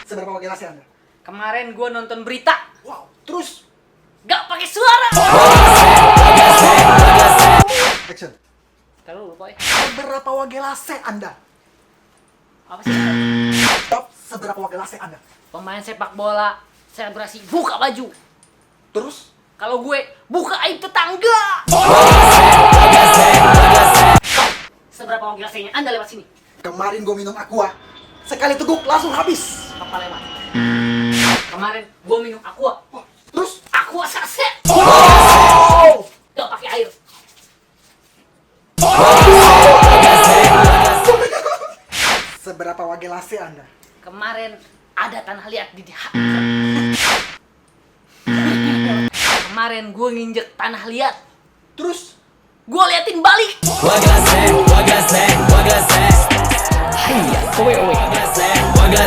Seberapa wagelase Anda? Kemarin gue nonton berita, Wow, terus gak pakai suara. action. Taruh lupa ya. Seberapa wagelase Anda? Apa sih? Stop. Seberapa wagelase Anda? Pemain sepak bola selebrasi buka baju. Terus Kalau gue buka aib tetangga. Seberapa wagelasenya Anda lewat sini? kemarin gue minum aqua, sekali teguk langsung habis. Apa lewat? Kemarin gue minum aqua. Wah, terus Aqua saset. oh! Gak pakai air. Seberapa wagelase Anda? Kemarin ada tanah liat di DH. Kemarin gue nginjek tanah liat. Terus Gue liatin balik. Wagasek, wagasek, wagasek. Hai, kowe.